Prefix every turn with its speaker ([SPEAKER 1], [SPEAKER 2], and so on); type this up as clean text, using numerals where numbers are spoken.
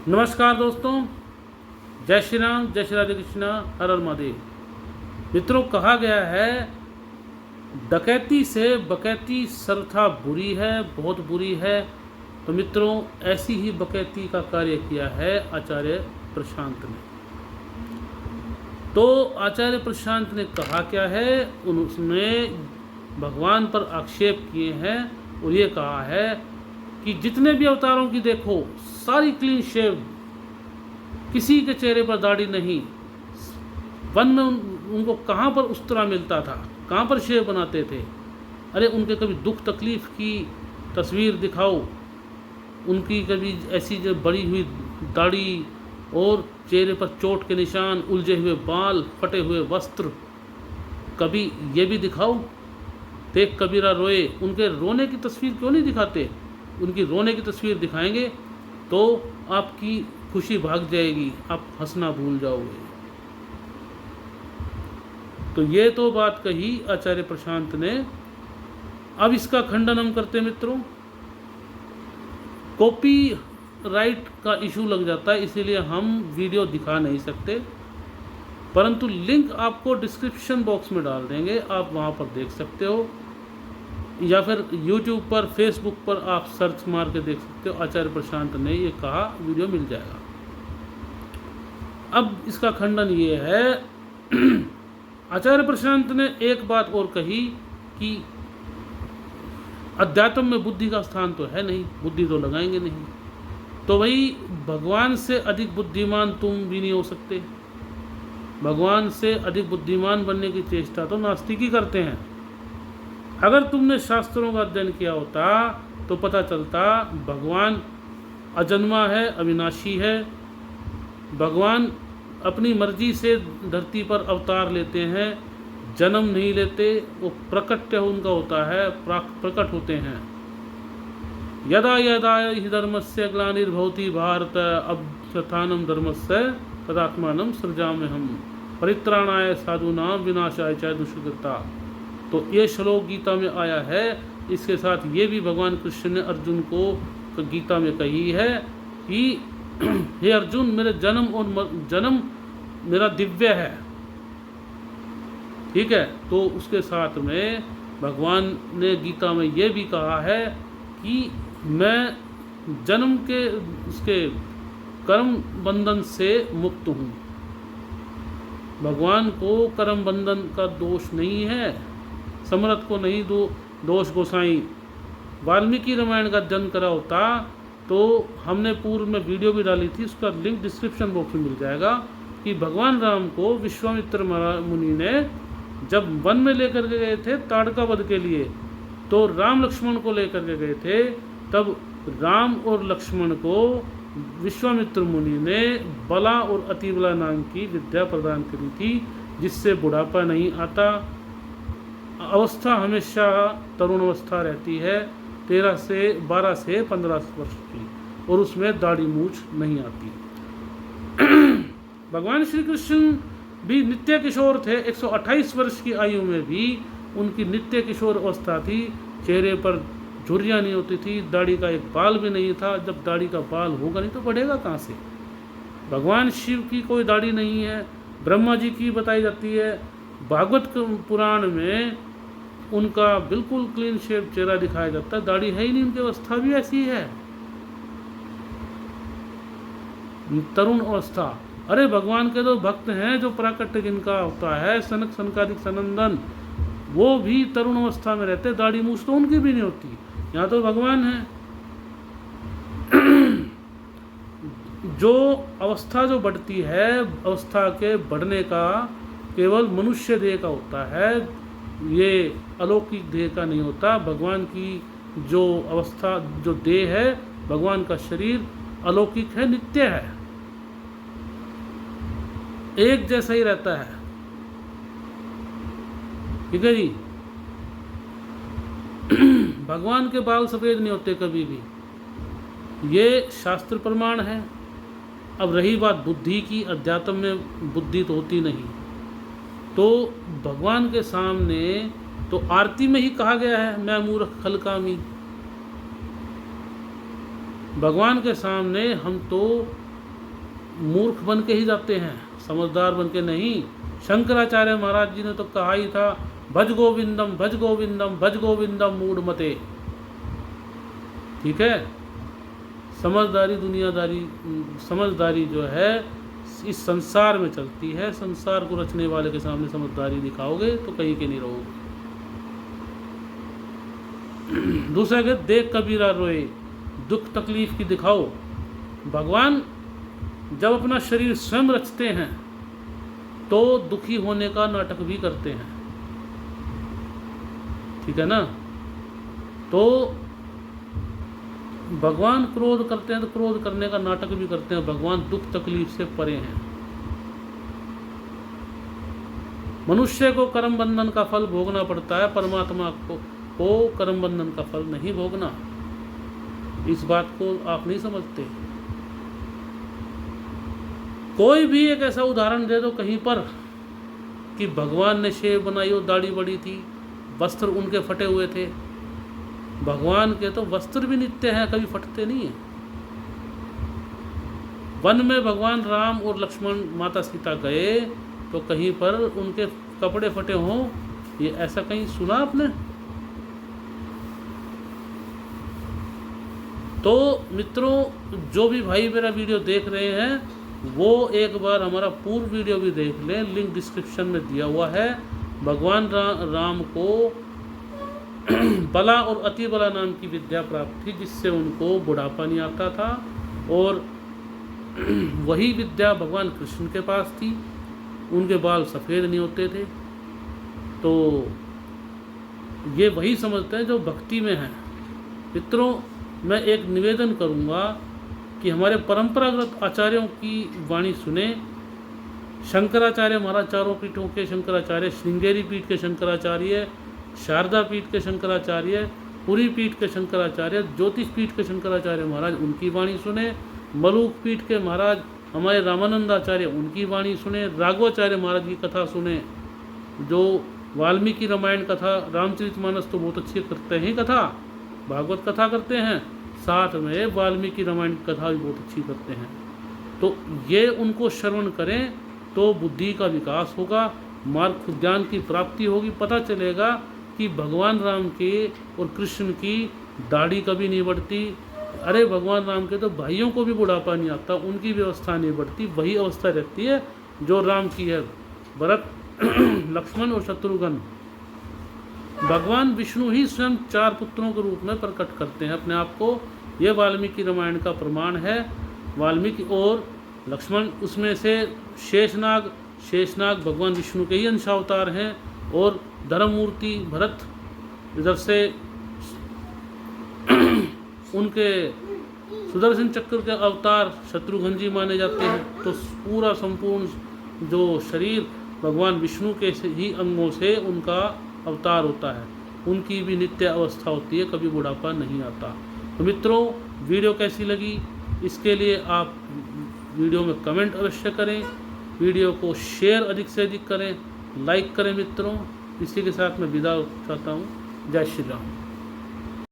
[SPEAKER 1] नमस्कार दोस्तों, जय श्री राम, जय श्री राधे कृष्णा, हर हर महादेव। मित्रों, कहा गया है डकैती से बकैती सर्वथा बुरी है, बहुत बुरी है। तो मित्रों, ऐसी ही बकैती का कार्य किया है आचार्य प्रशांत ने। तो आचार्य प्रशांत ने कहा क्या है, उसने भगवान पर आक्षेप किए हैं और ये कहा है कि जितने भी अवतारों की देखो सारी क्लीन शेव, किसी के चेहरे पर दाढ़ी नहीं। वन में उनको कहाँ पर उस्तरा मिलता था, कहाँ पर शेव बनाते थे। अरे उनके कभी दुख तकलीफ़ की तस्वीर दिखाओ, उनकी कभी ऐसी जो बड़ी हुई दाढ़ी और चेहरे पर चोट के निशान, उलझे हुए बाल, फटे हुए वस्त्र, कभी ये भी दिखाओ। देख कबीरा रोए, उनके रोने की तस्वीर क्यों नहीं दिखाते? उनकी रोने की तस्वीर दिखाएंगे तो आपकी खुशी भाग जाएगी, आप हंसना भूल जाओगे। तो ये तो बात कही आचार्य प्रशांत ने। अब इसका खंडन हम करते मित्रों। कॉपी राइट का इशू लग जाता है, इसीलिए हम वीडियो दिखा नहीं सकते, परंतु लिंक आपको डिस्क्रिप्शन बॉक्स में डाल देंगे, आप वहाँ पर देख सकते हो, या फिर YouTube पर, Facebook पर आप सर्च मार के देख सकते हो। आचार्य प्रशांत ने ये कहा, वीडियो मिल जाएगा। अब इसका खंडन ये है आचार्य प्रशांत ने एक बात और कही कि अध्यात्म में बुद्धि का स्थान तो है नहीं, बुद्धि तो लगाएंगे नहीं। तो भाई भगवान से अधिक बुद्धिमान तुम भी नहीं हो सकते। भगवान से अधिक बुद्धिमान बनने की चेष्टा तो नास्तिक ही करते हैं। अगर तुमने शास्त्रों का अध्ययन किया होता तो पता चलता भगवान अजन्मा है, अविनाशी है। भगवान अपनी मर्जी से धरती पर अवतार लेते हैं, जन्म नहीं लेते, वो प्रकट उनका होता है, प्रकट होते हैं। यदा यदा हि धर्मस्य ग्लानिर्भवति भारत अभ्युत्थानं धर्मस्य तदात्मानं सृजाम्यहम् परित्राणाय साधूनां विनाशाय च दुष्कृता। तो ये श्लोक गीता में आया है। इसके साथ ये भी भगवान कृष्ण ने अर्जुन को गीता में कही है कि हे अर्जुन, मेरे जन्म मेरा दिव्य है। ठीक है, तो उसके साथ में भगवान ने गीता में ये भी कहा है कि मैं जन्म के उसके कर्म बंधन से मुक्त हूँ। भगवान को कर्म बंधन का दोष नहीं है, समर्थ को नहीं दोष। गोसाई वाल्मीकि रामायण का अध्ययन करा होता तो हमने पूर्व में वीडियो भी डाली थी, उसका लिंक डिस्क्रिप्शन बॉक्स में मिल जाएगा, कि भगवान राम को विश्वामित्र मुनि ने जब वन में लेकर के गए थे ताड़का वध के लिए, तो राम लक्ष्मण को लेकर के गए थे। तब राम और लक्ष्मण को विश्वामित्र मुनि ने बला और अतिबला नाम की विद्या प्रदान करी थी, जिससे बुढ़ापा नहीं आता, अवस्था हमेशा तरुण अवस्था रहती है, 12 से 15 वर्ष की, और उसमें दाढ़ी मूछ नहीं आती। भगवान श्री कृष्ण भी नित्य किशोर थे। 128 वर्ष की आयु में भी उनकी नित्य किशोर अवस्था थी। चेहरे पर झुर्रियाँ नहीं होती थी, दाढ़ी का एक बाल भी नहीं था। जब दाढ़ी का बाल होगा नहीं तो बढ़ेगा कहाँ से? भगवान शिव की कोई दाढ़ी नहीं है, ब्रह्मा जी की बताई जाती है। भागवत पुराण में उनका बिल्कुल क्लीन शेव चेहरा दिखाया जाता है, दाढ़ी है ही नहीं, उनकी अवस्था भी ऐसी है, तरुण अवस्था। अरे भगवान के तो भक्त हैं जो प्राकट्य जिनका होता है, सनक सनकादिक सनंदन, वो भी तरुण अवस्था में रहते, दाढ़ी मूछ तो उनकी भी नहीं होती। यहाँ तो भगवान है। जो अवस्था जो बढ़ती है, अवस्था के बढ़ने का केवल मनुष्य देह का होता है, ये अलौकिक देह का नहीं होता। भगवान की जो अवस्था, जो देह है, भगवान का शरीर अलौकिक है, नित्य है, एक जैसा ही रहता है। ठीक है जी। भगवान के बाल सफ़ेद नहीं होते कभी भी, ये शास्त्र प्रमाण है। अब रही बात बुद्धि की, अध्यात्म में बुद्धि तो होती नहीं। तो भगवान के सामने तो आरती में ही कहा गया है, मैं मूर्ख खलकामी। भगवान के सामने हम तो मूर्ख बन के ही जाते हैं, समझदार बन के नहीं। शंकराचार्य महाराज जी ने तो कहा ही था, भज गोविंदम भज गोविंदम भज गोविंदम मूढ़ मते। ठीक है, समझदारी जो है इस संसार में चलती है। संसार को रचने वाले के सामने समझदारी दिखाओगे तो कहीं के नहीं रहोगे। दूसरा के देख कबीरा रोए, दुख तकलीफ की दिखाओ। भगवान जब अपना शरीर स्वयं रचते हैं तो दुखी होने का नाटक भी करते हैं। ठीक है ना। तो भगवान क्रोध करते हैं तो क्रोध करने का नाटक भी करते हैं। भगवान दुख तकलीफ से परे हैं। मनुष्य को कर्म बंधन का फल भोगना पड़ता है, परमात्मा को कर्म बंधन का फल नहीं भोगना। इस बात को आप नहीं समझते। कोई भी एक ऐसा उदाहरण दे दो कहीं पर कि भगवान ने शेव बनाई हो, दाढ़ी बड़ी थी, वस्त्र उनके फटे हुए थे। भगवान के तो वस्त्र भी नित्य हैं, कभी फटते नहीं हैं। वन में भगवान राम और लक्ष्मण माता सीता गए तो कहीं पर उनके कपड़े फटे हों, ये ऐसा कहीं सुना आपने? तो मित्रों, जो भी भाई मेरा वीडियो देख रहे हैं वो एक बार हमारा पूर्व वीडियो भी देख लें, लिंक डिस्क्रिप्शन में दिया हुआ है। भगवान राम को बला और अति बला नाम की विद्या प्राप्त थी, जिससे उनको बुढ़ापा नहीं आता था। और वही विद्या भगवान कृष्ण के पास थी, उनके बाल सफ़ेद नहीं होते थे। तो ये वही समझते हैं जो भक्ति में हैं। मित्रों, मैं एक निवेदन करूंगा कि हमारे परंपरागत आचार्यों की वाणी सुने। शंकराचार्य महाराज, चारों पीठों के शंकराचार्य, श्रृंगेरी पीठ के शंकराचार्य, शारदा पीठ के शंकराचार्य, पुरी पीठ के शंकराचार्य, ज्योतिष पीठ के शंकराचार्य महाराज, उनकी वाणी सुने। मलूक पीठ के महाराज हमारे रामानंदाचार्य, उनकी वाणी सुने। राघवाचार्य महाराज की कथा सुने, जो वाल्मीकि रामायण कथा, रामचरितमानस तो बहुत अच्छी करते हैं कथा, भागवत कथा करते हैं, साथ में वाल्मीकि रामायण की कथा भी बहुत अच्छी करते हैं। तो ये उनको श्रवण करें तो बुद्धि का विकास होगा, मार्ग ज्ञान की प्राप्ति होगी। पता चलेगा कि भगवान राम के और कृष्ण की दाढ़ी कभी नहीं बढ़ती। अरे भगवान राम के तो भाइयों को भी बुढ़ापा नहीं आता, उनकी व्यवस्था नहीं बढ़ती, वही अवस्था रहती है जो राम की है। भरत, लक्ष्मण और शत्रुघ्न, भगवान विष्णु ही स्वयं 4 पुत्रों के रूप में प्रकट करते हैं अपने आप को। ये वाल्मीकि रामायण का प्रमाण है। वाल्मीकि और लक्ष्मण, उसमें से शेषनाग भगवान विष्णु के ही अंशावतार हैं। और धर्ममूर्ति भरत इधर से उनके सुदर्शन चक्र के अवतार शत्रुघ्न जी माने जाते हैं। तो पूरा संपूर्ण जो शरीर भगवान विष्णु के ही अंगों से उनका अवतार होता है। उनकी भी नित्य अवस्था होती है, कभी बुढ़ापा नहीं आता। तो मित्रों, वीडियो कैसी लगी इसके लिए आप वीडियो में कमेंट अवश्य करें, वीडियो को शेयर अधिक से अधिक करें, लाइक करें। मित्रों, इसी के साथ मैं विदा चाहता हूँ। जय श्री राम।